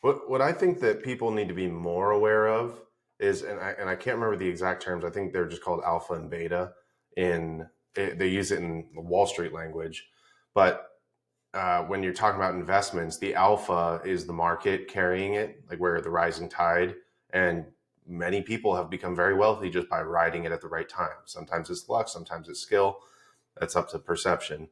What I think that people need to be more aware of is, and I can't remember the exact terms. I think they're just called alpha and beta. They use it in Wall Street language, but when you're talking about investments, the alpha is the market carrying it, like where the rising tide, and many people have become very wealthy just by riding it at the right time. Sometimes it's luck, sometimes it's skill. That's up to perception.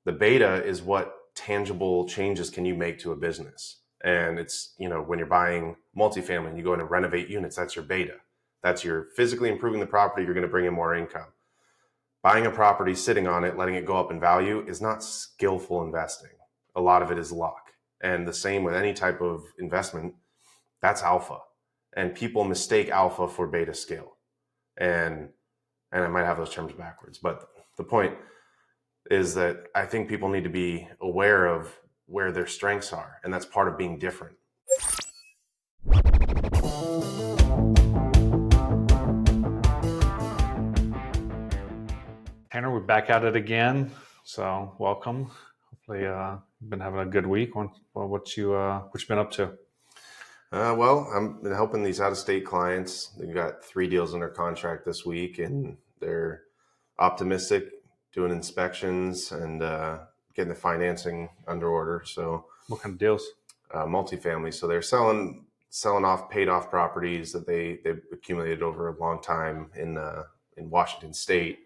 The beta is what tangible changes can you make to a business. And it's, when you're buying multifamily and you go in and renovate units, that's your beta. That's your physically improving the property, you're going to bring in more income. Buying a property, sitting on it, letting it go up in value is not skillful investing. A lot of it is luck. And the same with any type of investment, that's alpha. And people mistake alpha for beta skill. And I might have those terms backwards, but the point is that I think people need to be aware of where their strengths are, and that's part of being different. Tanner, we're back at it again. So welcome. Hopefully you've been having a good week. What you been up to? Well, I've been helping these out-of-state clients. They've got 3 deals under contract this week, and they're optimistic, doing inspections and getting the financing under order. So, what kind of deals? Multifamily. So they're selling off paid off properties that they've accumulated over a long time in Washington State,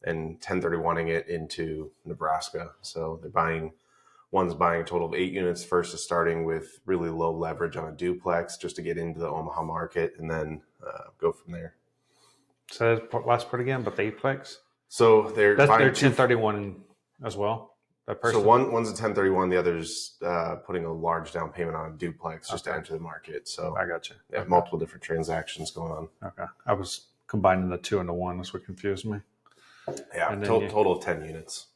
and 1031ing it into Nebraska. So one's buying a total of 8 units. First is starting with really low leverage on a duplex just to get into the Omaha market, and then go from there. So that last part again, but the eightplex? So they're 1031 as well? So one's a 1031, the other's putting a large down payment on a duplex just to enter the market. So I got you. They have multiple different transactions going on. Okay. I was combining the 2 into 1. That's what confused me. Yeah, total of 10 units.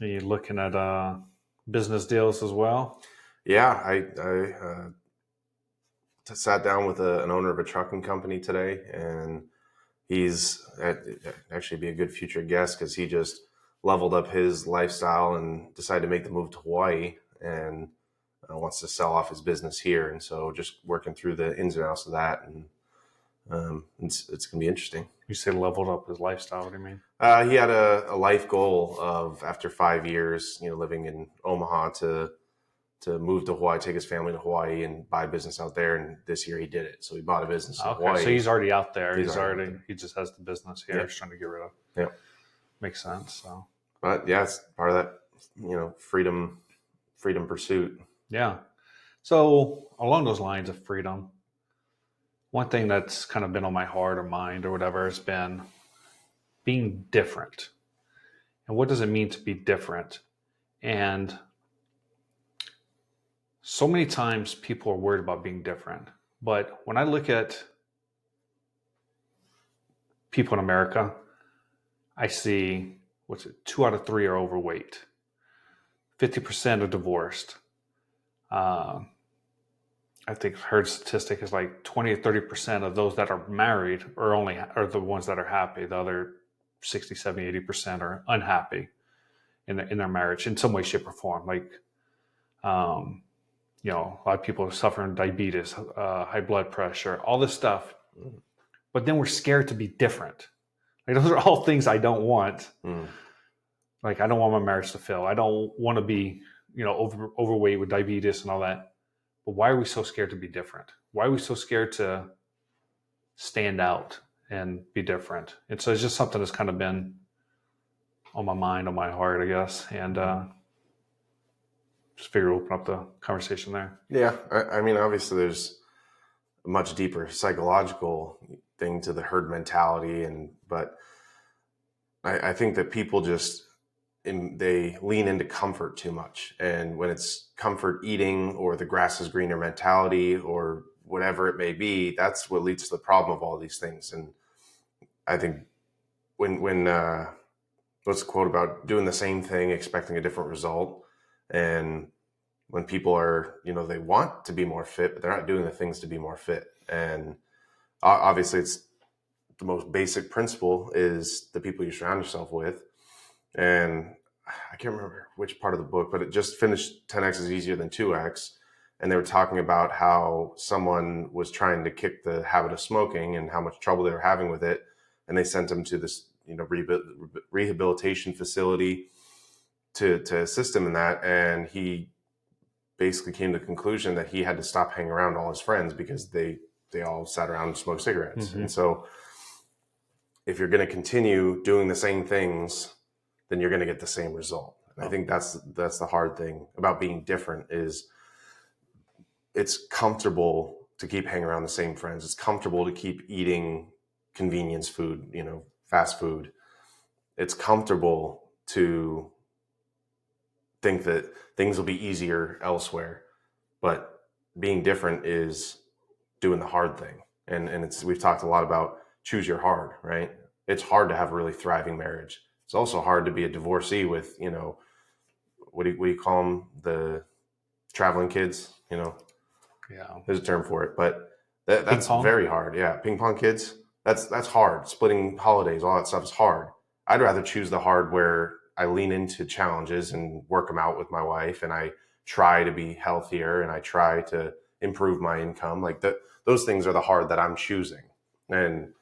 Are you looking at business deals as well? Yeah, I sat down with an owner of a trucking company today, and he's actually be a good future guest because he just leveled up his lifestyle and decided to make the move to Hawaii, and wants to sell off his business here. And so just working through the ins and outs of that, and it's going to be interesting. You say leveled up his lifestyle. What do you mean? He had a life goal of, after 5 years, living in Omaha, to move to Hawaii, take his family to Hawaii and buy business out there. And this year he did it. So he bought a business in Hawaii. So he's already out there. He's already out there. He just has the business here. He's trying to get rid of. Yeah. Makes sense. So, but yeah, it's part of that, freedom pursuit. Yeah. So along those lines of freedom, one thing that's kind of been on my heart or mind or whatever has been being different. And what does it mean to be different? And so many times people are worried about being different. But when I look at people in America, I see, 2 out of 3 are overweight. 50% are divorced. I think heard statistic is like 20 or 30% of those that are married are the ones that are happy. The other 60, 70, 80% are unhappy in their marriage in some way, shape, or form. Like, a lot of people are suffering diabetes, high blood pressure, all this stuff. But then we're scared to be different. Like, those are all things I don't want. Like, I don't want my marriage to fail. I don't want to be, overweight with diabetes and all that. But why are we so scared to be different? Why are we so scared to stand out and be different? And so it's just something that's kind of been on my mind, on my heart, I guess. And just figure open up the conversation there. Yeah. I mean, obviously there's a much deeper psychological thing to the herd mentality. But I think that people they lean into comfort too much. And when it's comfort eating or the grass is greener mentality or whatever it may be, that's what leads to the problem of all these things. And I think when what's the quote about doing the same thing, expecting a different result? And when people are, they want to be more fit, but they're not doing the things to be more fit. And obviously it's the most basic principle is the people you surround yourself with. And I can't remember which part of the book, but it just finished 10X is easier than 2X. and they were talking about how someone was trying to kick the habit of smoking and how much trouble they were having with it, and they sent him to this rehabilitation facility to assist him in that, and he basically came to the conclusion that he had to stop hanging around all his friends because they all sat around and smoked cigarettes. Mm-hmm. And so if you're going to continue doing the same things, then you're going to get the same result. And I think that's the hard thing about being different is it's comfortable to keep hanging around the same friends. It's comfortable to keep eating convenience food, fast food. It's comfortable to think that things will be easier elsewhere, but being different is doing the hard thing. And we've talked a lot about choose your hard, right? It's hard to have a really thriving marriage. It's also hard to be a divorcee with, what do you call them? The traveling kids, Yeah. There's a term for it, but that's very hard. Yeah. Ping pong kids. That's hard. Splitting holidays, all that stuff is hard. I'd rather choose the hard where I lean into challenges and work them out with my wife, and I try to be healthier and I try to improve my income. Like those things are the hard that I'm choosing. And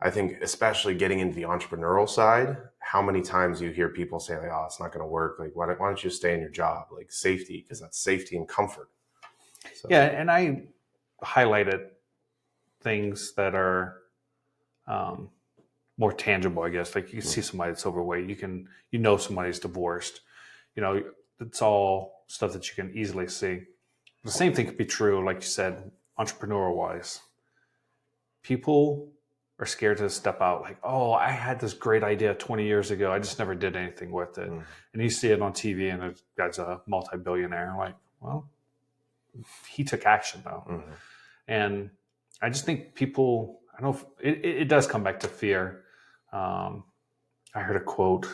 I think especially getting into the entrepreneurial side, how many times you hear people say, like, oh, it's not going to work. Like, why don't you stay in your job? Like safety, because that's safety and comfort. So. Yeah. And I highlighted things that are more tangible, I guess. Like you can see somebody that's overweight. Somebody's divorced. It's all stuff that you can easily see. The same thing could be true, like you said, entrepreneurial wise. People are scared to step out. Like, oh, I had this great idea 20 years ago. I just never did anything with it. And you see it on TV and the guy's a multi-billionaire. Like, well, he took action though. And I just think people, I don't know if it does come back to fear. I heard a quote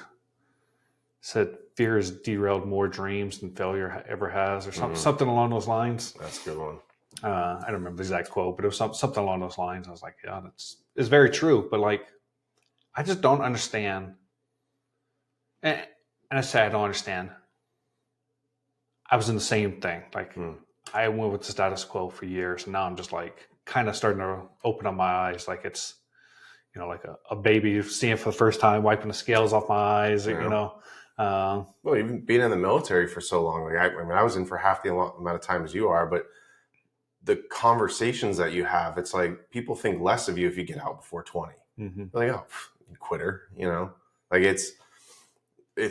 said, fear has derailed more dreams than failure ever has, or something along those lines. That's a good one. I don't remember the exact quote, but it was something along those lines. I was like, yeah, it's very true. But like, I just don't understand. And I say I don't understand. I was in the same thing. Like I went with the status quo for years, and now I'm just like kind of starting to open up my eyes. Like it's, like a baby seeing for the first time, wiping the scales off my eyes. Yeah. Well, even being in the military for so long, like I was in for half the amount of time as you are, but the conversations that you have, it's like people think less of you if you get out before 20. Like, oh, quitter, like it's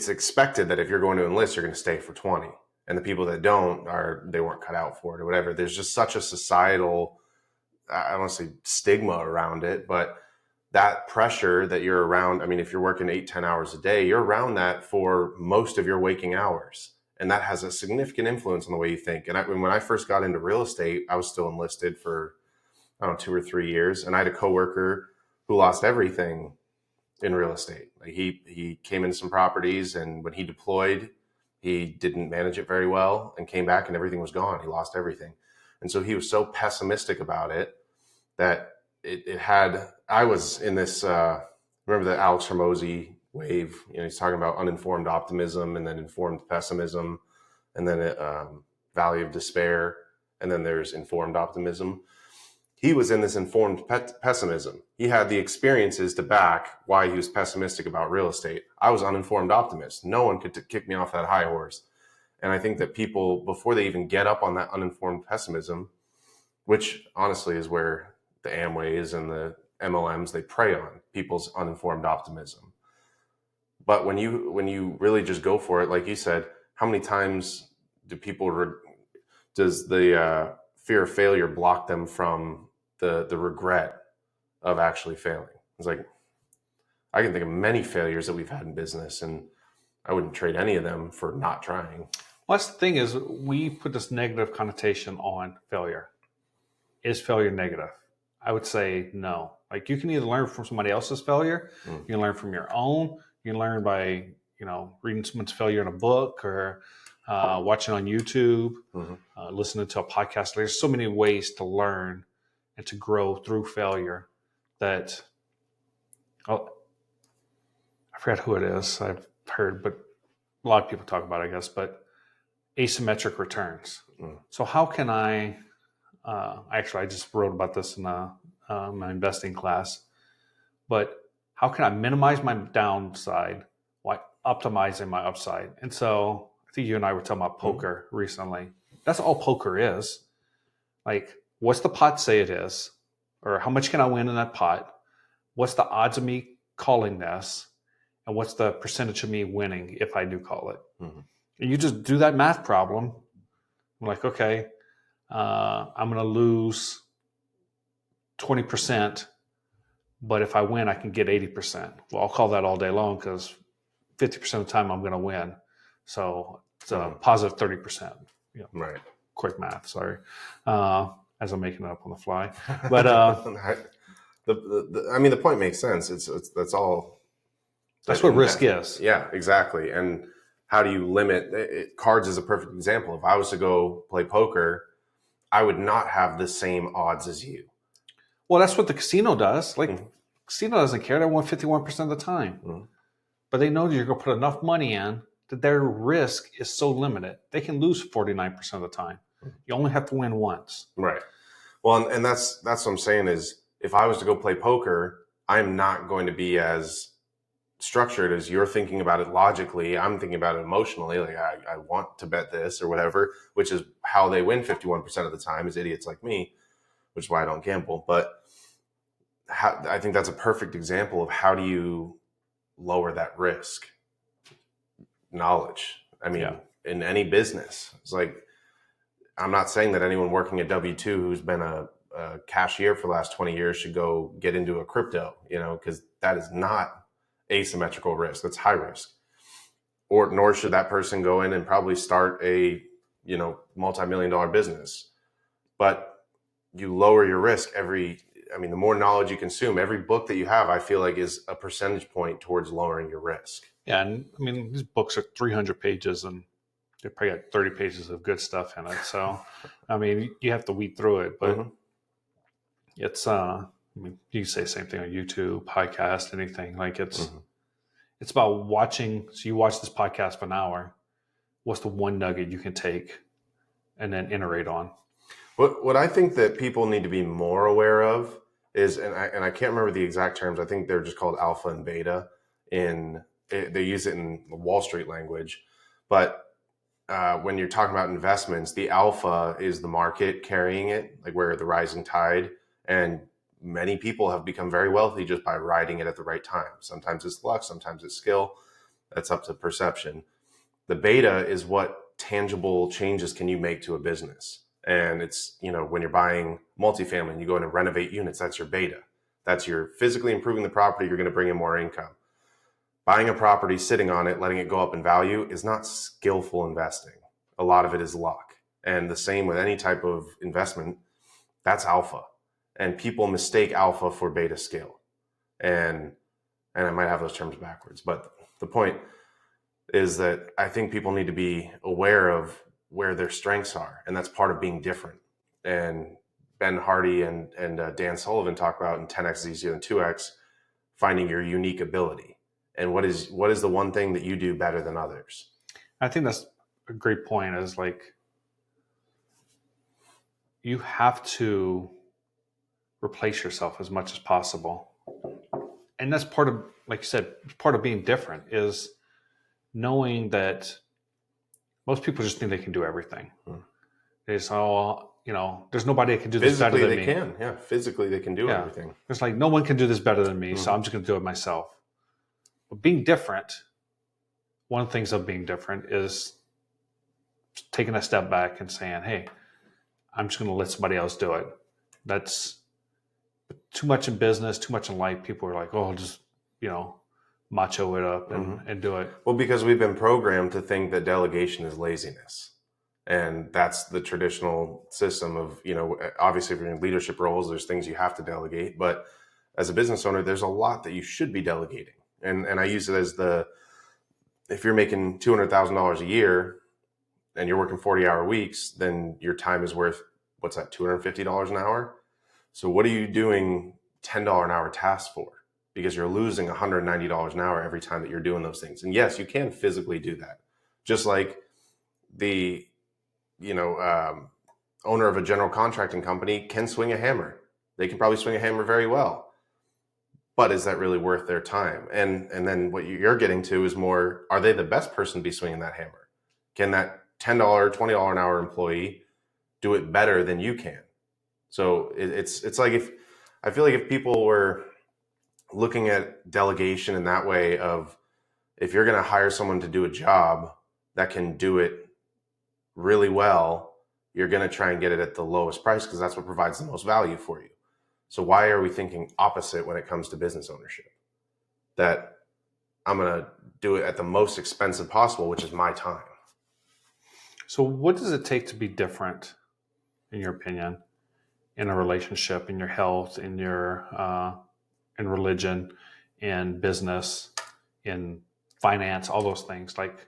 expected that if you're going to enlist, you're going to stay for 20. And the people that don't they weren't cut out for it or whatever. There's just such a societal, I don't want to say stigma around it, but that pressure that you're around. I mean, if you're working 8-10 hours a day, you're around that for most of your waking hours. And that has a significant influence on the way you think. And when I first got into real estate, I was still enlisted for, 2 or 3 years. And I had a coworker who lost everything in real estate. Like he came into some properties, and when he deployed, he didn't manage it very well and came back and everything was gone. He lost everything. And so he was so pessimistic about it that I was in this, remember the Alex Hormozy wave, he's talking about uninformed optimism and then informed pessimism and then valley of despair. And then there's informed optimism. He was in this informed pessimism. He had the experiences to back why he was pessimistic about real estate. I was uninformed optimist. No one could kick me off that high horse. And I think that people, before they even get up on that uninformed pessimism, which honestly is where the Amways and the MLMs, they prey on people's uninformed optimism. But when you really just go for it, like you said, how many times does the fear of failure block them from the regret of actually failing? It's like, I can think of many failures that we've had in business, and I wouldn't trade any of them for not trying. Well, that's the thing is we put this negative connotation on failure. Is failure negative? I would say no. Like you can either learn from somebody else's failure, you can learn from your own, you can learn by, reading someone's failure in a book or watching on YouTube, listening to a podcast. There's so many ways to learn and to grow through failure that, I forgot who it is. I've heard, but a lot of people talk about it, I guess, but asymmetric returns. Mm. So how can I, actually, I just wrote about this in my investing class, but how can I minimize my downside while optimizing my upside? And so I think you and I were talking about poker recently. That's all poker is. Like, what's the pot say it is? Or how much can I win in that pot? What's the odds of me calling this? And what's the percentage of me winning if I do call it? Mm-hmm. And you just do that math problem. I'm like, okay, I'm going to lose 20%, but if I win, I can get 80%. Well, I'll call that all day long because 50% of the time I'm going to win. So it's a positive 30%. You know, Right. quick math, sorry, as I'm making it up on the fly. But the point makes sense. It's that's all. that's what risk is. Yeah, exactly. And how do you limit it? Cards is a perfect example. If I was to go play poker, I would not have the same odds as you. Well, that's what the casino does. Like, casino doesn't care. They won 51% of the time. But they know that you're going to put enough money in that their risk is so limited. They can lose 49% of the time. You only have to win once. Right. Well, and that's what I'm saying is if I was to go play poker, I'm not going to be as structured as you're thinking about it logically. I'm thinking about it emotionally. Like I want to bet this or whatever, which is how they win 51% of the time is idiots like me, which is why I don't gamble. But I think that's a perfect example of how do you lower that risk. Knowledge. I mean, in any business, it's like, I'm not saying that anyone working at W-2 who's been a cashier for the last 20 years should go get into a crypto, because that is not asymmetrical risk. That's high risk. Nor should that person go in and probably start a, multi-million-dollar business. But you lower your risk the more knowledge you consume, every book that you have, I feel like is a percentage point towards lowering your risk. Yeah. And these books are 300 pages and they probably got 30 pages of good stuff in it. So, you have to weed through it, but it's, you can say the same thing on YouTube, podcast, anything. Like it's about watching. So you watch this podcast for an hour. What's the one nugget you can take and then iterate on? What I think that people need to be more aware of is, and I can't remember the exact terms. I think they're just called alpha and beta. They use it in Wall Street language, but when you're talking about investments, the alpha is the market carrying it, like where the rising tide, and many people have become very wealthy just by riding it at the right time. Sometimes it's luck, sometimes it's skill. That's up to perception. The beta is what tangible changes can you make to a business. And it's, when you're buying multifamily and you go in and renovate units, that's your beta. That's your physically improving the property, you're going to bring in more income. Buying a property, sitting on it, letting it go up in value is not skillful investing. A lot of it is luck. And the same with any type of investment, that's alpha. And people mistake alpha for beta skill. And I might have those terms backwards. But the point is that I think people need to be aware of where their strengths are. And that's part of being different. And Ben Hardy and Dan Sullivan talk about in 10X is easier than 2X, finding your unique ability. And what is the one thing that you do better than others? I think that's a great point, is like, you have to replace yourself as much as possible. And that's part of, like you said, part of being different is knowing that most people just think they can do everything. They say, there's nobody that can do this better than me. Physically they can do everything. It's like, no one can do this better than me, so I'm just going to do it myself. But being different, one of the things of being different is taking a step back and saying, hey, I'm just going to let somebody else do it. That's too much in business, too much in life. People are like, oh, just, macho it up and do it. Well, because we've been programmed to think that delegation is laziness. And that's the traditional system of, obviously if you're in leadership roles, there's things you have to delegate. But as a business owner, there's a lot that you should be delegating. And I use it as if you're making $200,000 a year and you're working 40-hour weeks, then your time is worth, what's that, $250 an hour? So what are you doing $10 an hour tasks for? Because you're losing $190 an hour every time that you're doing those things. And yes, you can physically do that. Just like the owner of a general contracting company can swing a hammer. They can probably swing a hammer very well, but is that really worth their time? And then what you're getting to is more, are they the best person to be swinging that hammer? Can that $10, $20 an hour employee do it better than you can? So it's like, if I feel like if people were looking at delegation in that way of, if you're going to hire someone to do a job that can do it really well, you're going to try and get it at the lowest price because that's what provides the most value for you. So why are we thinking opposite when it comes to business ownership? That I'm going to do it at the most expensive possible, which is my time. So what does it take to be different, in your opinion, in a relationship, in your health, in your in religion, in business, in finance, all those things? Like,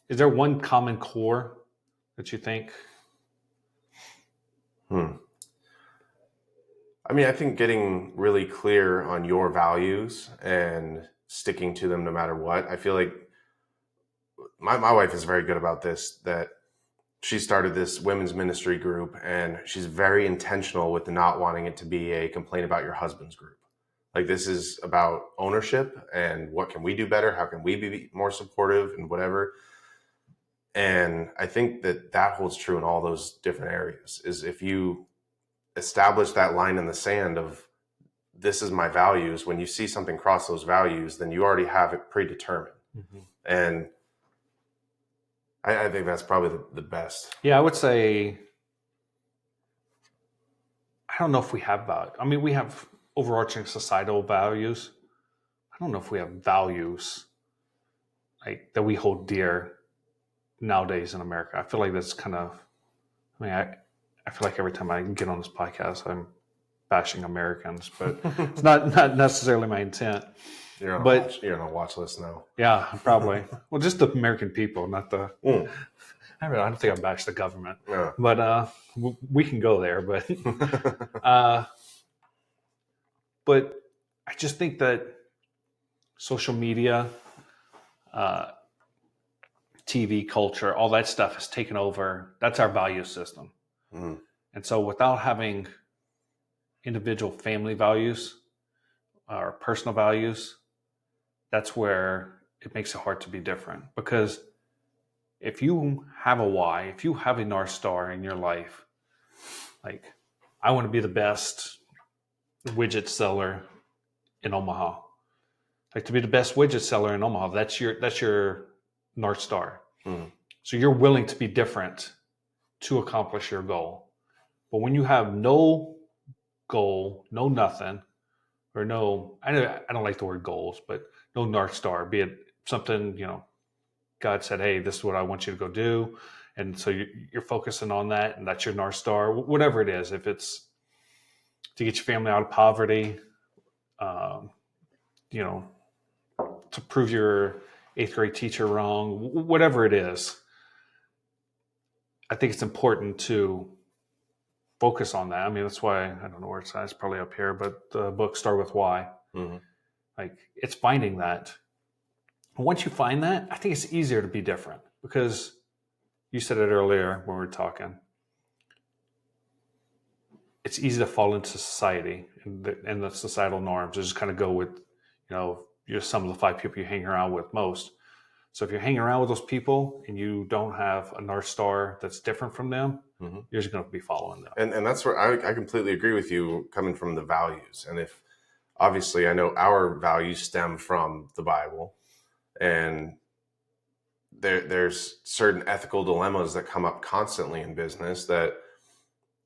is there one common core that you think? I mean, I think getting really clear on your values and sticking to them no matter what. I feel like my wife is very good about this, that she started this women's ministry group, and she's very intentional with not wanting it to be a complain about your husband's group. Like, this is about ownership and what can we do better? How can we be more supportive and whatever? And I think that holds true in all those different areas, is if you establish that line in the sand of, this is my values, when you see something cross those values, then you already have it predetermined. Mm-hmm. And I think that's probably the best. Yeah, I would say, I don't know if we have value. I mean, we have overarching societal values. I don't know if we have values like that we hold dear nowadays in America. I feel like that's kind of, I feel like every time I get on this podcast, I'm bashing Americans, but it's not necessarily my intent. You're on a watch list now. Yeah, probably. Well, just the American people, not the. I don't think I bash the government, yeah. But we can go there. But but I just think that social media, TV culture, all that stuff has taken over. That's our value system. Mm. And so without having individual family values or personal values, that's where it makes it hard to be different. Because if you have a why, if you have a North Star in your life, like, I want to be the best widget seller in Omaha. Like, to be the best widget seller in Omaha, that's your North Star. Mm. So you're willing to be different to accomplish your goal. But when you have no goal, no nothing, or no, I don't like the word goals, but no North Star, be it something, God said, hey, this is what I want you to go do. And so you're focusing on that, and that's your North Star, whatever it is. If it's to get your family out of poverty, to prove your 8th grade teacher wrong, whatever it is, I think it's important to focus on that. I mean, that's why, I don't know where it's at. It's probably up here, but the book Start With Why. Mm-hmm. Like, it's finding that. Once you find that, I think it's easier to be different, because you said it earlier when we were talking. It's easy to fall into society and the societal norms. Just kind of go with, you're some of the 5 people you hang around with most. So if you're hanging around with those people and you don't have a North Star that's different from them, mm-hmm. you're just going to be following them. And that's where I completely agree with you, coming from the values. And if, obviously, I know our values stem from the Bible, and there's certain ethical dilemmas that come up constantly in business that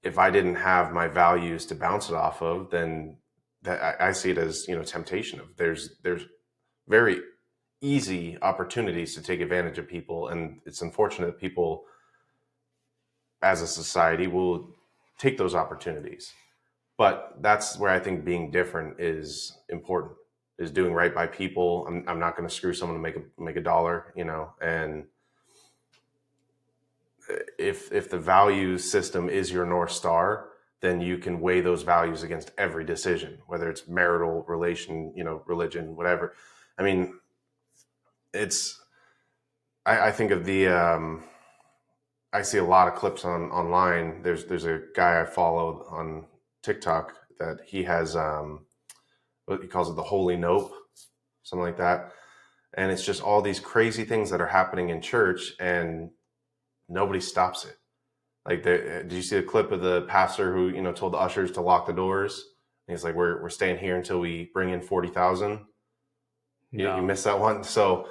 if I didn't have my values to bounce it off of, then that I see it as, temptation of there's very easy opportunities to take advantage of people. And it's unfortunate that people as a society will take those opportunities. But that's where I think being different is important, is doing right by people. I'm not going to screw someone to make a dollar, and if the value system is your North Star, then you can weigh those values against every decision, whether it's marital, relation, religion, whatever. I mean, I think of the, I see a lot of clips online. There's a guy I followed on TikTok that he has what he calls it, the holy nope, something like that. And it's just all these crazy things that are happening in church, and nobody stops it. Like, did you see the clip of the pastor who told the ushers to lock the doors? And he's like, "We're staying here until we bring in 40,000." You No. missed that one. So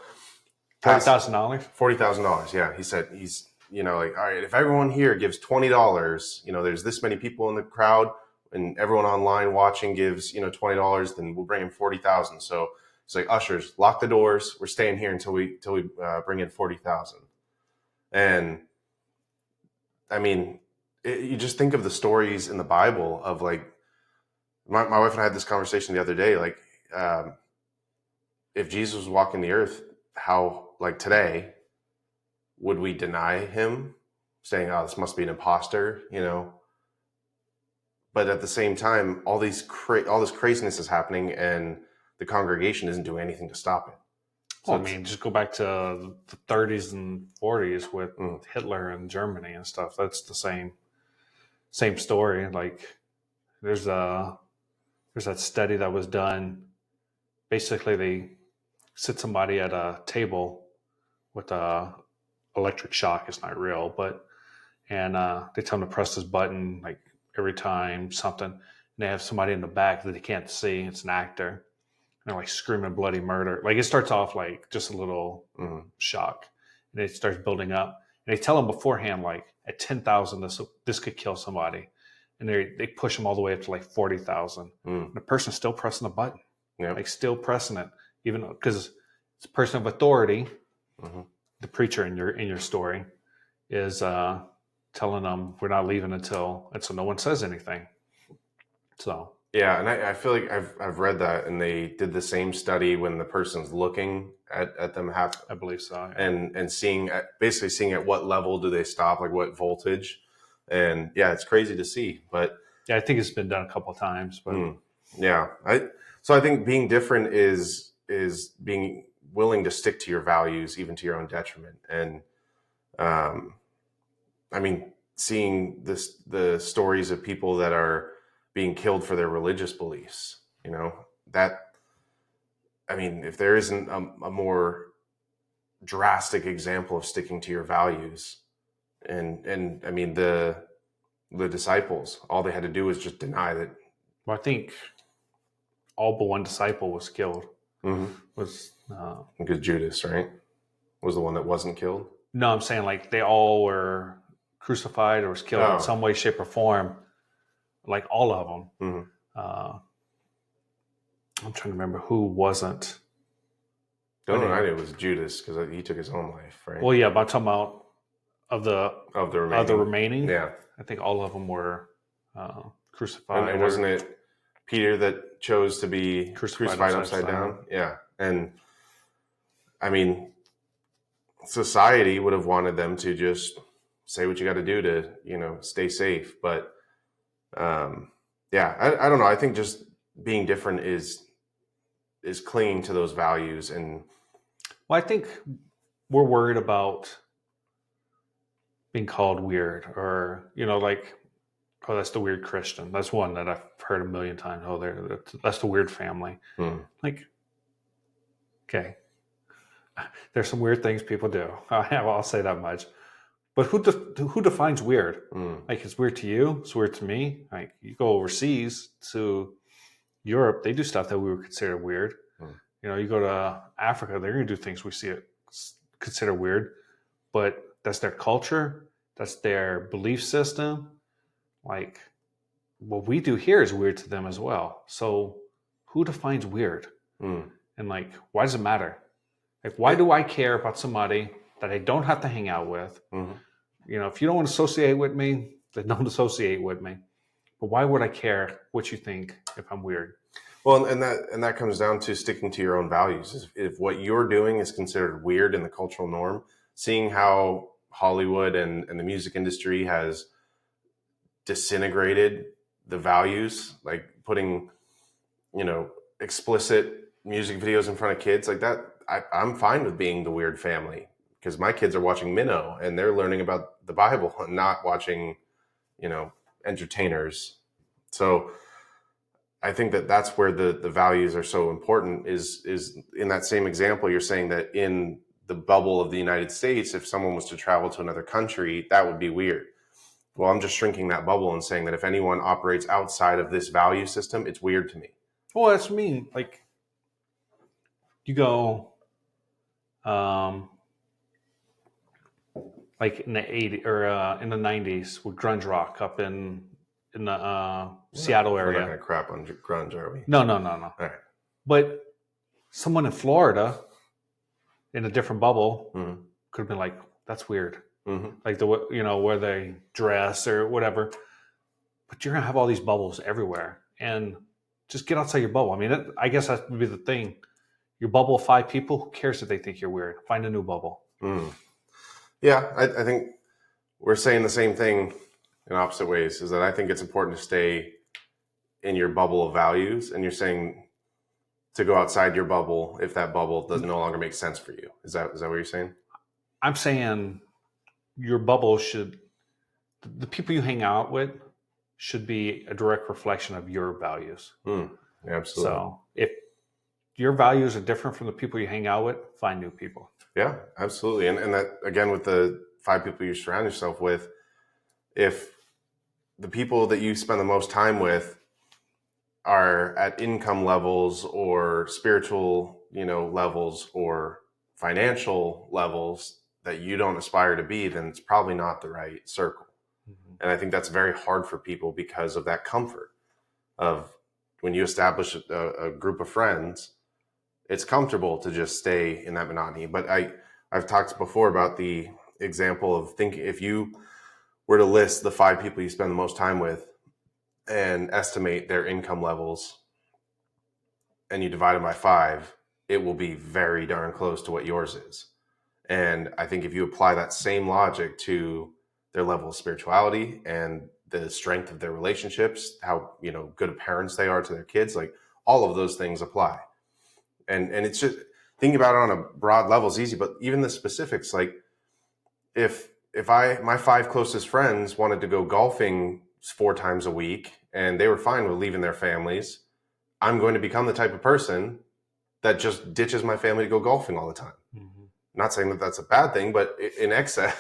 $40,000. $40,000. Yeah, he said he's like, all right, if everyone here gives $20, there's this many people in the crowd, and everyone online watching gives $20, then we'll bring in 40,000. So it's like, ushers, lock the doors. We're staying here until we bring in 40,000. And I mean, you just think of the stories in the Bible of like, my wife and I had this conversation the other day. Like, if Jesus was walking the earth, how, like today, would we deny him, saying, "Oh, this must be an imposter," But at the same time, all this craziness is happening, and the congregation isn't doing anything to stop it. So, well, I mean, just go back to the 30s and 40s with Hitler and Germany and stuff. That's the same story. Like, there's that study that was done. Basically, they sit somebody at a table with a electric shock. It's not real, but they tell them to press this button like every time something. And they have somebody in the back that they can't see. It's an actor. And they're like screaming bloody murder. Like, it starts off like just a little shock, and it starts building up. And they tell them beforehand, like at 10,000, this could kill somebody. And they push them all the way up to like 40,000. The person's still pressing the button, like still pressing it, even because it's a person of authority. The preacher in your story is telling them, we're not leaving until no one says anything. So yeah, and I feel like I've read that, and they did the same study when the person's looking at them I believe so, yeah. and basically seeing at what level do they stop, like what voltage. And yeah, it's crazy to see, but yeah, I think it's been done a couple of times, but yeah, I think being different is being willing to stick to your values, even to your own detriment. And I mean, seeing the stories of people that are being killed for their religious beliefs, that, I mean, if there isn't a more drastic example of sticking to your values, and I mean, the disciples, all they had to do was just deny that. Well, I think all but one disciple was killed. Was because Judas, right, was the one that wasn't killed. No, I'm saying like they all were crucified or was killed in some way, shape, or form. Like all of them. I'm trying to remember who wasn't. The only one I knew was Judas, because he took his own life, right? Well, yeah, but I'm talking about of the remaining. Yeah, I think all of them were crucified. And wasn't it Peter that chose to be crucified upside down? Yeah, and I mean, society would have wanted them to just say what you got to do to stay safe, but yeah, I don't know. I think just being different is clinging to those values. And well, I think we're worried about being called weird, or like, oh, that's the weird Christian. That's one that I've heard a million times. Oh, that's the weird family. Like, okay, there's some weird things people do. I'll say that much. But who defines weird? Like, it's weird to you. It's weird to me. Like, you go overseas to Europe, they do stuff that we would consider weird. You go to Africa, they're going to do things we consider weird. But that's their culture. That's their belief system. Like, what we do here is weird to them as well. So who defines weird? And like, why does it matter? Like, why do I care about somebody that I don't have to hang out with? If you don't want to associate with me, then don't associate with me. But why would I care what you think if I'm weird? Well, and that comes down to sticking to your own values. If what you're doing is considered weird in the cultural norm, seeing how Hollywood and the music industry has disintegrated the values, like putting, explicit music videos in front of kids like that, I'm fine with being the weird family, because my kids are watching Minnow and they're learning about the Bible and not watching, entertainers. So I think that that's where the values are so important is in that same example. You're saying that in the bubble of the United States, if someone was to travel to another country, that would be weird. Well, I'm just shrinking that bubble and saying that if anyone operates outside of this value system, it's weird to me. Well, that's mean. Like you go, like in the '80s or in the '90s with grunge rock up in the Seattle area. We're not going to crap on grunge, are we? No. All right. But someone in Florida in a different bubble Mm-hmm. could have been like, "That's weird." Mm-hmm. Like where they dress or whatever. But you're gonna have all these bubbles everywhere, and just get outside your bubble. I mean, I guess that would be the thing. Your bubble of 5 people, who cares if they think you're weird? Find a new bubble. Mm. Yeah, I think we're saying the same thing in opposite ways. Is that I think it's important to stay in your bubble of values, and you're saying to go outside your bubble if that bubble does no longer make sense for you. Is that what you're saying? I'm saying your bubble the people you hang out with should be a direct reflection of your values. Absolutely. So if your values are different from the people you hang out with, find new people. Yeah, absolutely. And that, again, with the 5 people you surround yourself with, if the people that you spend the most time with are at income levels or spiritual, levels or financial levels that you don't aspire to be, then it's probably not the right circle. Mm-hmm. And I think that's very hard for people because of that comfort of when you establish a group of friends, it's comfortable to just stay in that monotony. But I've talked before about the example of thinking if you were to list the 5 people you spend the most time with and estimate their income levels and you divide them by 5, it will be very darn close to what yours is. And I think if you apply that same logic to their level of spirituality and the strength of their relationships, how, good parents they are to their kids, like all of those things apply. And it's just thinking about it on a broad level is easy, but even the specifics, like if my 5 closest friends wanted to go golfing 4 times a week and they were fine with leaving their families, I'm going to become the type of person that just ditches my family to go golfing all the time. Mm-hmm. Not saying that that's a bad thing, but in excess,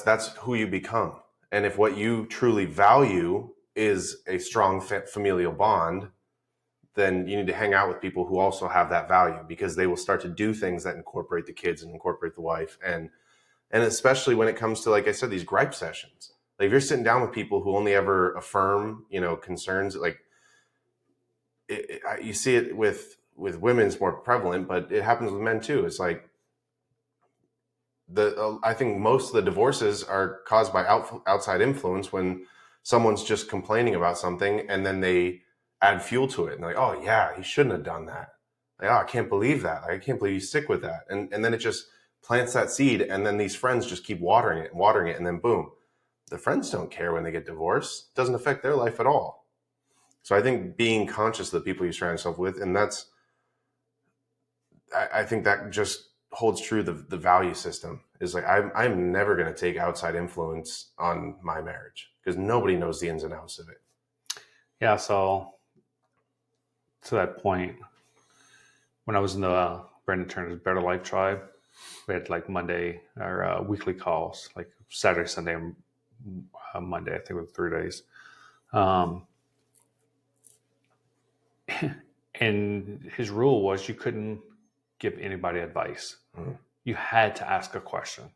that's who you become. And if what you truly value is a strong familial bond, then you need to hang out with people who also have that value, because they will start to do things that incorporate the kids and incorporate the wife. And especially when it comes to, like I said, these gripe sessions, like if you're sitting down with people who only ever affirm, concerns, like you see it with women, it's more prevalent, but it happens with men too. It's like I think most of the divorces are caused by outside influence, when someone's just complaining about something and then they add fuel to it and like, oh yeah, he shouldn't have done that. Like, oh, I can't believe that. Like, I can't believe you stick with that. And then it just plants that seed, and then these friends just keep watering it, and then boom, the friends don't care when they get divorced. It doesn't affect their life at all. So I think being conscious of the people you surround yourself with, and I think that just holds true. The value system is like, I'm never going to take outside influence on my marriage, because nobody knows the ins and outs of it. Yeah. So to that point, when I was in the Brandon Turner's Better Life Tribe, we had like Monday or weekly calls, like Saturday, Sunday, and Monday. I think it was 3 days. And his rule was you couldn't give anybody advice. Mm-hmm. You had to ask a question.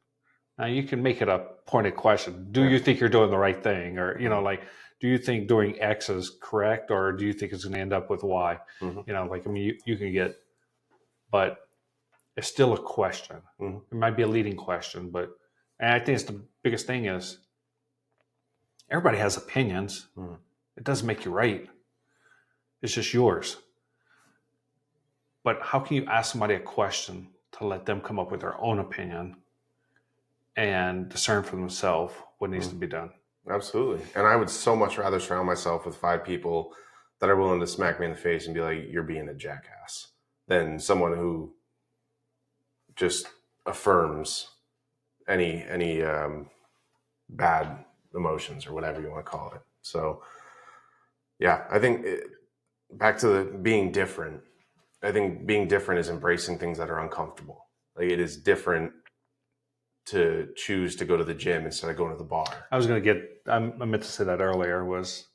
Now you can make it a pointed question. Do you think you're doing the right thing? Or, like, do you think doing X is correct? Or do you think it's going to end up with Y? Mm-hmm. You can get, but it's still a question. Mm-hmm. It might be a leading question, and I think it's the biggest thing is everybody has opinions. Mm-hmm. It doesn't make you right. It's just yours. But how can you ask somebody a question to let them come up with their own opinion and discern for themselves what needs to be done? Absolutely. And I would so much rather surround myself with 5 people that are willing to smack me in the face and be like, you're being a jackass, than someone who just affirms any bad emotions or whatever you want to call it. So yeah, I think back to the being different. I think being different is embracing things that are uncomfortable. Like it is different to choose to go to the gym instead of going to the bar. I meant to say that earlier, was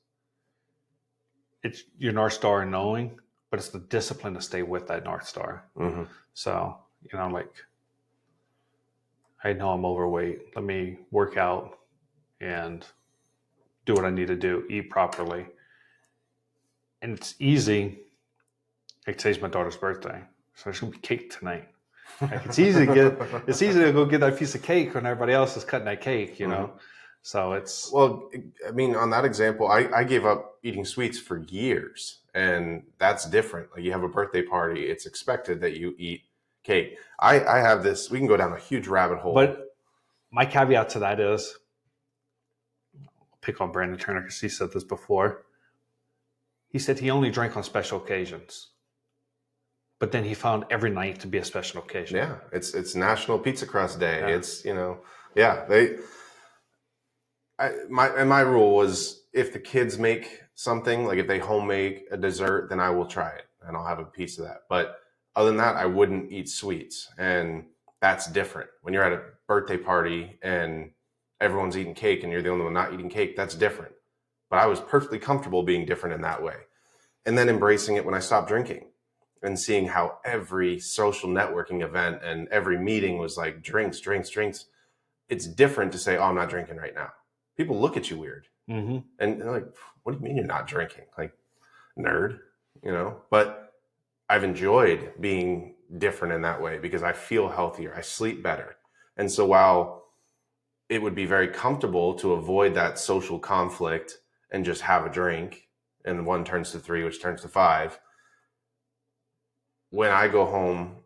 it's your North Star knowing, but it's the discipline to stay with that North Star. Mm-hmm. So, like, I know I'm overweight. Let me work out and do what I need to do, eat properly. And it's easy. Like today's my daughter's birthday, so there's gonna be cake tonight. Like it's easy to go get that piece of cake when everybody else is cutting that cake, Mm-hmm. So it's Well, I mean, on that example, I gave up eating sweets for years, and that's different. Like you have a birthday party, it's expected that you eat cake. I have this. We can go down a huge rabbit hole. But my caveat to that is, I'll pick on Brandon Turner because he said this before. He said he only drank on special occasions, but then he found every night to be a special occasion. Yeah, it's National Pizza Crust Day. Yeah. It's yeah. My rule was if the kids make something, like if they home make a dessert, then I will try it and I'll have a piece of that. But other than that, I wouldn't eat sweets, and that's different. When you're at a birthday party and everyone's eating cake and you're the only one not eating cake, that's different. But I was perfectly comfortable being different in that way, and then embracing it when I stopped drinking. And seeing how every social networking event and every meeting was like drinks. It's different to say, oh, I'm not drinking right now. People look at you weird. Mm-hmm. And they're like, what do you mean you're not drinking? Like, nerd, But I've enjoyed being different in that way because I feel healthier. I sleep better. And so while it would be very comfortable to avoid that social conflict and just have a drink, and 1 turns to 3, which turns to 5, when I go home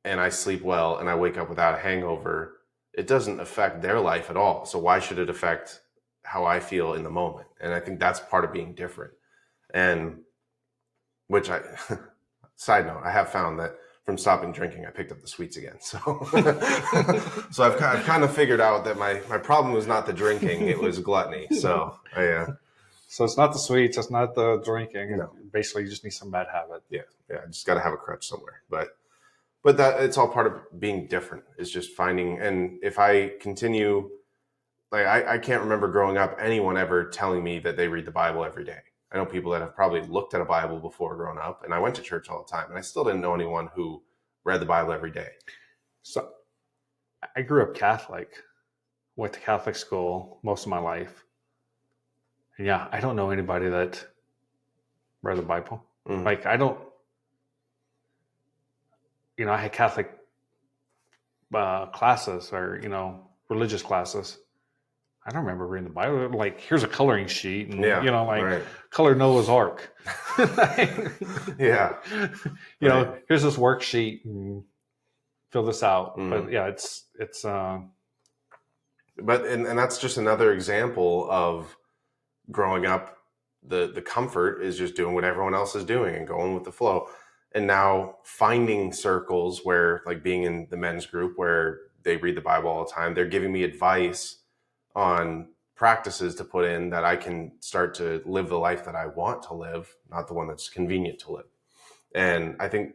and I sleep well and I wake up without a hangover, it doesn't affect their life at all. So why should it affect how I feel in the moment? And I think that's part of being different. And side note, I have found that from stopping drinking, I picked up the sweets again. So, so I've kind of figured out that my problem was not the drinking, it was gluttony. So So it's not the sweets, it's not the drinking. No. Basically, you just need some bad habit. Yeah. I just got to have a crutch somewhere. But that it's all part of being different. Is just finding, and if I continue, like I can't remember growing up anyone ever telling me that they read the Bible every day. I know people that have probably looked at a Bible before growing up, and I went to church all the time, and I still didn't know anyone who read the Bible every day. So I grew up Catholic, went to Catholic school most of my life. And yeah, I don't know anybody that read the Bible. Mm. Like I don't, I had Catholic classes or, religious classes. I don't remember reading the Bible. Like, here's a coloring sheet and, right. color Noah's Ark. Yeah. Here's this worksheet and fill this out. Mm. But yeah, it's But and that's just another example of growing up. The comfort is just doing what everyone else is doing and going with the flow. And now finding circles where, like being in the men's group where they read the Bible all the time, they're giving me advice on practices to put in that I can start to live the life that I want to live, not the one that's convenient to live. And I think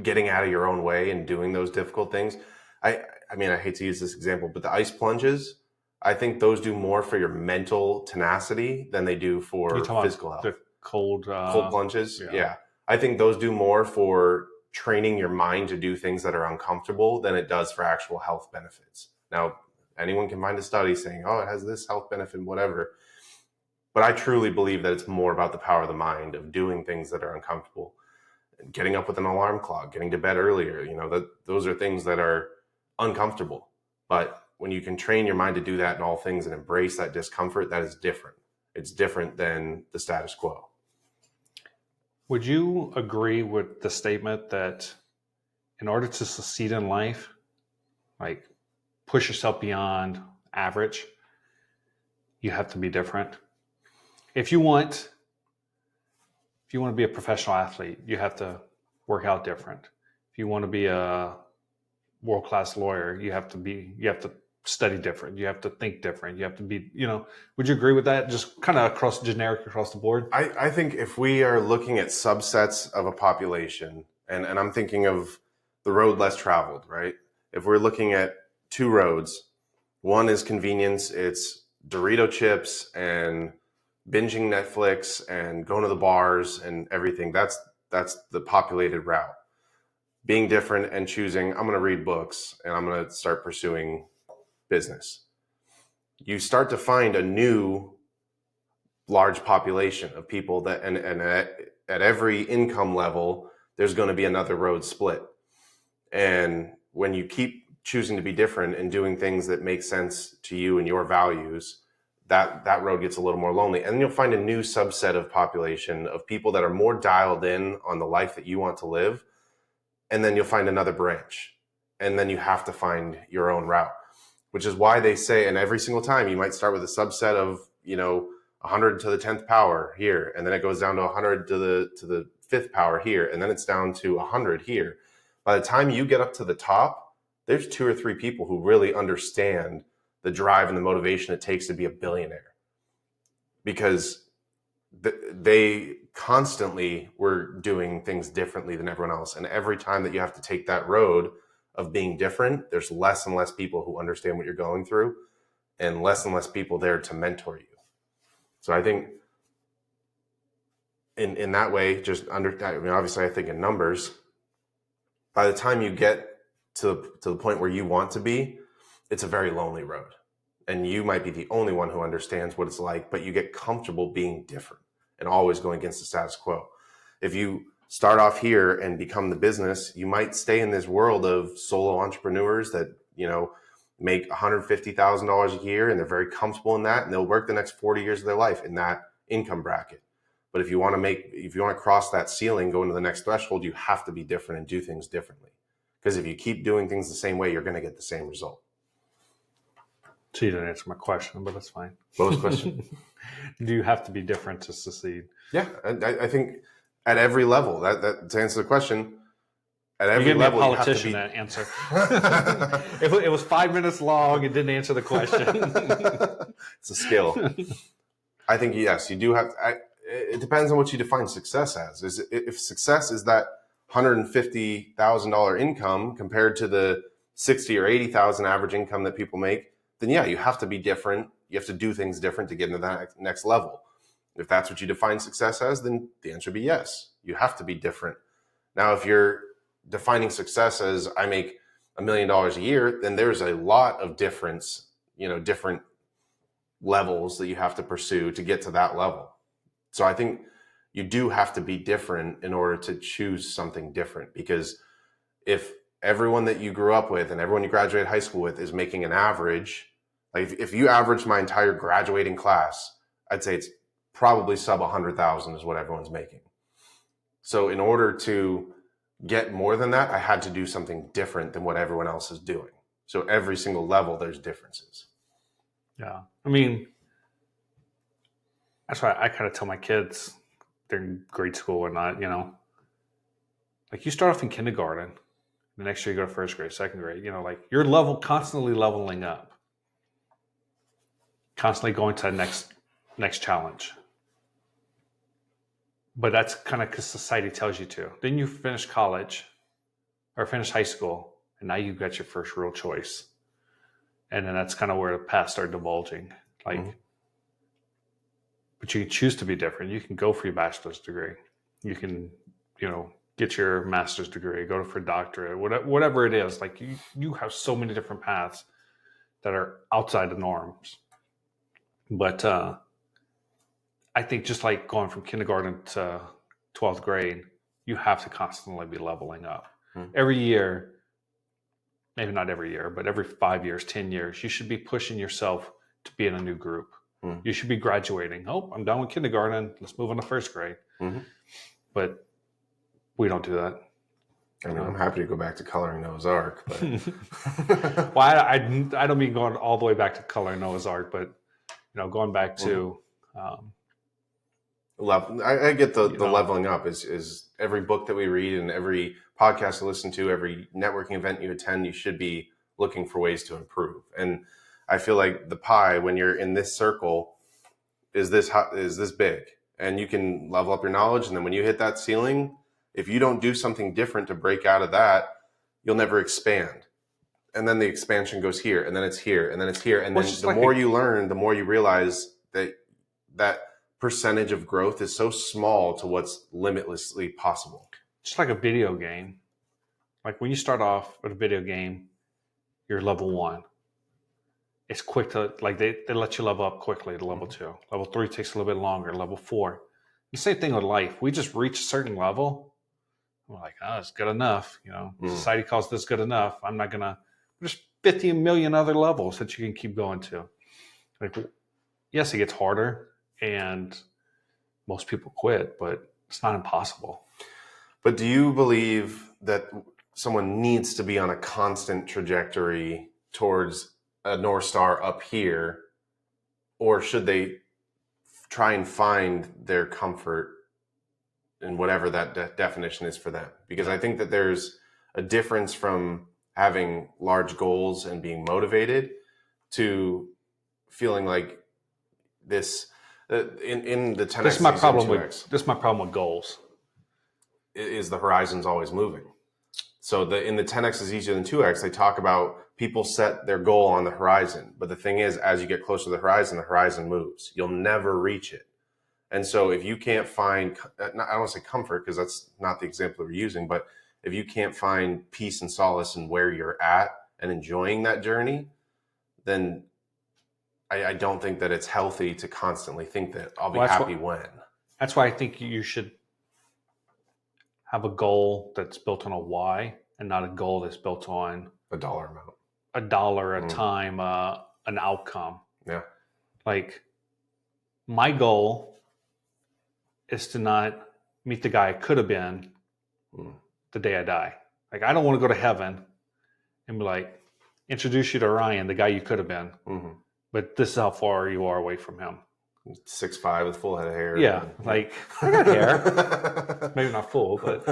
getting out of your own way and doing those difficult things, I mean, I hate to use this example, but the ice plunges, I think those do more for your mental tenacity than they do for physical health. The cold plunges. Yeah. I think those do more for training your mind to do things that are uncomfortable than it does for actual health benefits. Now, anyone can find a study saying, oh, it has this health benefit, whatever. But I truly believe that it's more about the power of the mind, of doing things that are uncomfortable, getting up with an alarm clock, getting to bed earlier. Those are things that are uncomfortable. But when you can train your mind to do that in all things and embrace that discomfort, that is different. It's different than the status quo. Would you agree with the statement that in order to succeed in life, like push yourself beyond average, you have to be different? If you want to be a professional athlete, you have to work out different. If you want to be a world-class lawyer, you have to study different. You have to think different. You have to be, would you agree with that? Just kind of generic across the board? I think if we are looking at subsets of a population, and I'm thinking of the road less traveled, right? If we're looking at two roads, one is convenience. It's Dorito chips and binging Netflix and going to the bars and everything. That's the populated route. Being different and choosing, I'm going to read books and I'm going to start pursuing business. You start to find a new large population of people that, and at every income level, there's going to be another road split. And when you keep choosing to be different and doing things that make sense to you and your values, that road gets a little more lonely. And then you'll find a new subset of population of people that are more dialed in on the life that you want to live. And then you'll find another branch. And then you have to find your own route, which is why they say, and every single time you might start with a subset of, 100 to the 10th power here. And then it goes down to 100 to the 5th power here. And then it's down to 100 here. By the time you get up to the top, there's 2 or 3 people who really understand the drive and the motivation it takes to be a billionaire, because they constantly were doing things differently than everyone else. And every time that you have to take that road of being different, there's less and less people who understand what you're going through and less people there to mentor you. So I think in that way, obviously I think in numbers, by the time you get to the point where you want to be, it's a very lonely road. And you might be the only one who understands what it's like, but you get comfortable being different and always going against the status quo. If you start off here and become the business, you might stay in this world of solo entrepreneurs that, make $150,000 a year, and they're very comfortable in that, and they'll work the next 40 years of their life in that income bracket. But if you want to cross that ceiling, go into the next threshold, you have to be different and do things differently. Because if you keep doing things the same way, you're going to get the same result. So you didn't answer my question, but that's fine. What was the question? Do you have to be different to succeed? Yeah, I think at every level, that to answer the question, at every you level, me a politician that answer. It was 5 minutes long. It didn't answer the question. It's a skill. I think yes, you do have. It depends on what you define success as. If success is that $150,000 income compared to the 60 or 80,000 average income that people make, then yeah, you have to be different. You have to do things different to get into that next level. If that's what you define success as, then the answer would be yes. You have to be different. Now, if you're defining success as I make $1 million a year, then there's a lot of different levels that you have to pursue to get to that level. So I think you do have to be different in order to choose something different, because if everyone that you grew up with and everyone you graduated high school with is making an average, like if you average my entire graduating class, I'd say it's probably sub 100,000 is what everyone's making. So in order to get more than that, I had to do something different than what everyone else is doing. So every single level, there's differences. Yeah. I mean, that's why I kind of tell my kids, they're in grade school and not, like you start off in kindergarten, the next year you go to first grade, second grade, like you're constantly leveling up, constantly going to the next challenge. But that's kind of because society tells you to. Then you finish college or finish high school, and now you've got your first real choice. And then that's kind of where the paths start divulging. Like, But you can choose to be different. You can go for your bachelor's degree. You can, get your master's degree, go for a doctorate, whatever it is. Like you have so many different paths that are outside the norms. But I think just like going from kindergarten to 12th grade, you have to constantly be leveling up. Every year, maybe not every year, but every 5 years, 10 years, you should be pushing yourself to be in a new group. You should be graduating. Oh, I'm done with kindergarten. Let's move on to first grade. But we don't do that. I mean, I'm happy to go back to coloring Noah's Ark. But well, I don't mean going all the way back to coloring Noah's Ark, but going back to I get the You the know, leveling up is every book that we read and every podcast you listen to, every networking event you attend, you should be looking for ways to improve. And I feel like the pie, when you're in this circle, is this big, and you can level up your knowledge. And then when you hit that ceiling, if you don't do something different to break out of that, you'll never expand. And then the expansion goes here, and then it's here, and then it's here, and well, it's then just the like more you learn, the more you realize that percentage of growth is so small to what's limitlessly possible. a video game. Like when you start off with a video game, you're level 1. It's quick to like they let you level up quickly to level 2. Level 3 takes a little bit longer. Level 4. The same thing with life. We just reach a certain level. We're like, oh, it's good enough. Society calls this good enough. I'm not gonna. There's 50 million other levels that you can keep going to. Like, yes, it gets harder, and most people quit, but it's not impossible. But do you believe that someone needs to be on a constant trajectory towards a North Star up here, or should they try and find their comfort in whatever that definition is for them? Because I think that there's a difference from having large goals and being motivated to feeling like this in the 10x. This is my problem with goals. Is the horizon's always moving. So in the 10x is easier than 2x, they talk about people set their goal on the horizon. But the thing is, as you get closer to the horizon moves. You'll never reach it. And so if you can't find, I don't want to say comfort because that's not the example we're using, but if you can't find peace and solace in where you're at and enjoying that journey, then I don't think that it's healthy to constantly think that I'll be happy when. That's why I think you should have a goal that's built on a why and not a goal that's built on a dollar amount, a time, an outcome. Yeah. Like my goal is to not meet the guy I could have been the day I die. Like I don't want to go to heaven and be like, introduce you to Ryan, the guy you could have been. Mm-hmm. But this is how far you are away from him. 6'5" with full head of hair. Yeah, like I got hair, maybe not full, but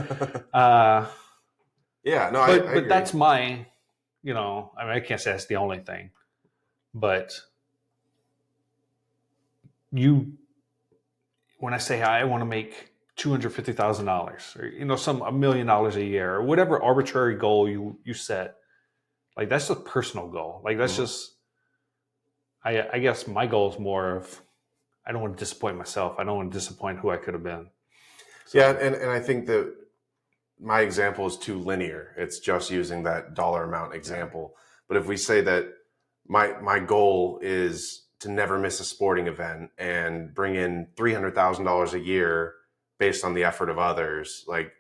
yeah, no, but I agree. That's my, I can't say that's the only thing, but when I say I want to make $250,000 or $1 million a year or whatever arbitrary goal you set, like that's a personal goal. Like that's just, I guess my goal is more of, I don't want to disappoint myself. I don't want to disappoint who I could have been. So. Yeah, and I think that my example is too linear. It's just using that dollar amount example. But if we say that my goal is to never miss a sporting event and bring in $300,000 a year based on the effort of others, like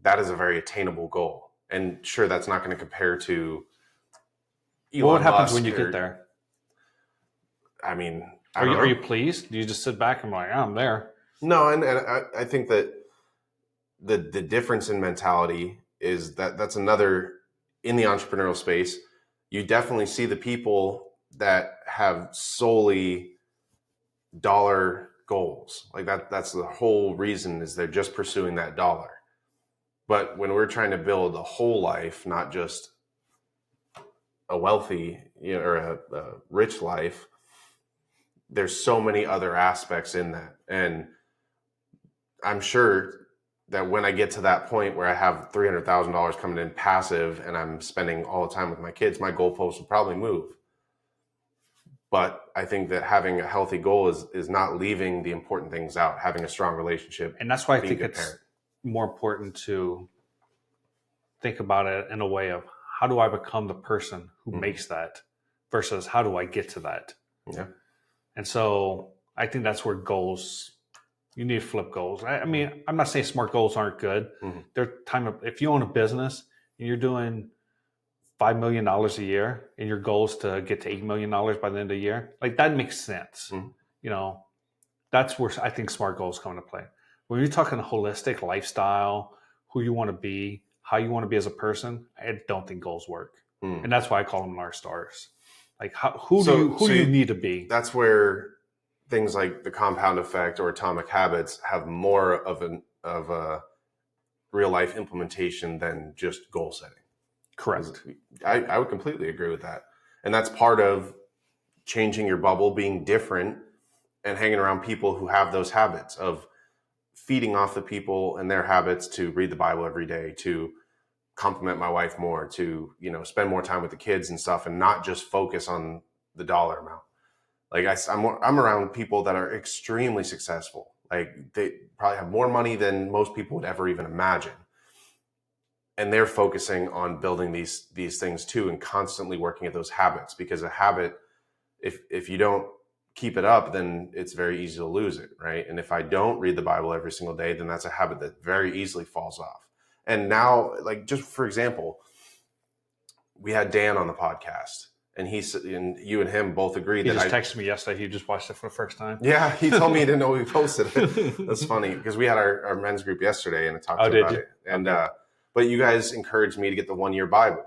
that is a very attainable goal. And sure, that's not going to compare to Elon what happens Musk when you get there? I mean, are you pleased? Do you just sit back and be like, oh, I'm there? No, and I think that the difference in mentality is that's another, in the entrepreneurial space, you definitely see the people that have solely dollar goals. Like that's the whole reason, is they're just pursuing that dollar. But when we're trying to build a whole life, not just a wealthy or a rich life, there's so many other aspects in that. And I'm sure that when I get to that point where I have $300,000 coming in passive and I'm spending all the time with my kids, my goalposts will probably move. But I think that having a healthy goal is not leaving the important things out, having a strong relationship. And that's why I think it's more important to think about it in a way of, how do I become the person who makes that versus how do I get to that? Yeah. And so I think that's where goals, you need to flip goals. I mean, I'm not saying smart goals aren't good. They're if you own a business and you're doing $5 million a year and your goal is to get to $8 million by the end of the year, like that makes sense. That's where I think smart goals come into play. When you're talking holistic lifestyle, who you want to be, how you want to be as a person, I don't think goals work. And that's why I call them North Stars. Like who do you need to be? That's where things like the compound effect or atomic habits have more of a real life implementation than just goal setting. Correct. I would completely agree with that. And that's part of changing your bubble, being different, and hanging around people who have those habits of feeding off the people and their habits to read the Bible every day, to compliment my wife more, to, spend more time with the kids and stuff, and not just focus on the dollar amount. Like I'm around people that are extremely successful. Like they probably have more money than most people would ever even imagine. And they're focusing on building these things too, and constantly working at those habits, because a habit, if you don't keep it up, then it's very easy to lose it, right? And if I don't read the Bible every single day, then that's a habit that very easily falls off. And now, like, just for example, we had Dan on the podcast, and and you and him both agreed He that just texted me yesterday. He just watched it for the first time. Yeah, he told me he didn't know we posted it. That's funny, because we had our men's group yesterday and I talked to him about it. And but you guys encouraged me to get the 1-year Bible,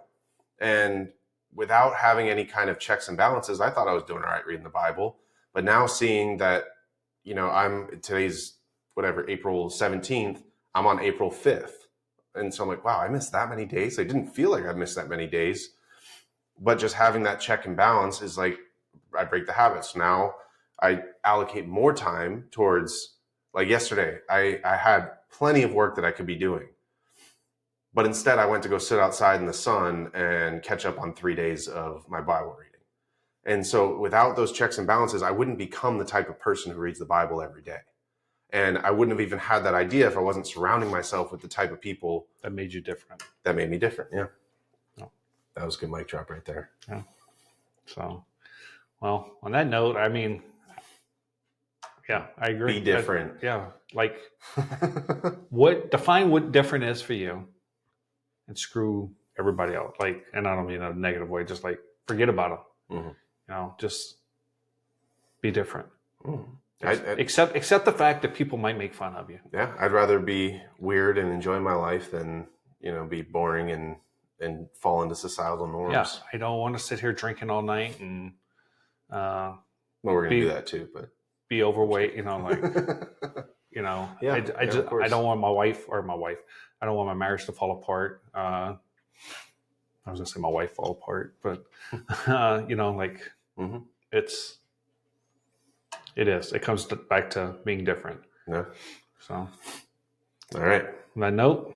and without having any kind of checks and balances, I thought I was doing all right reading the Bible. But now seeing that, today's April 17th, I'm on April 5th. And so I'm like, wow, I missed that many days. I didn't feel like I missed that many days. But just having that check and balance is like, I break the habits. Now I allocate more time towards, like yesterday, I had plenty of work that I could be doing. But instead I went to go sit outside in the sun and catch up on 3 days of my Bible reading. And so without those checks and balances, I wouldn't become the type of person who reads the Bible every day. And I wouldn't have even had that idea if I wasn't surrounding myself with the type of people that made you different. That made me different. Yeah. Oh. That was a good mic drop right there. Yeah. So, well, on that note, I mean, yeah, I agree. Be different. Like define what different is for you, and screw everybody else. Like, and I don't mean in a negative way, just like forget about them. Mm-hmm. Just be different. Mm-hmm. Accept the fact that people might make fun of you. Yeah, I'd rather be weird and enjoy my life than be boring and fall into societal norms. Yeah, I don't want to sit here drinking all night and well, we're gonna do that too, but be overweight. Yeah, I don't want I don't want my marriage to fall apart. I was gonna say my wife fall apart, but mm-hmm. It comes back to being different. Yeah. So, all right. On that note.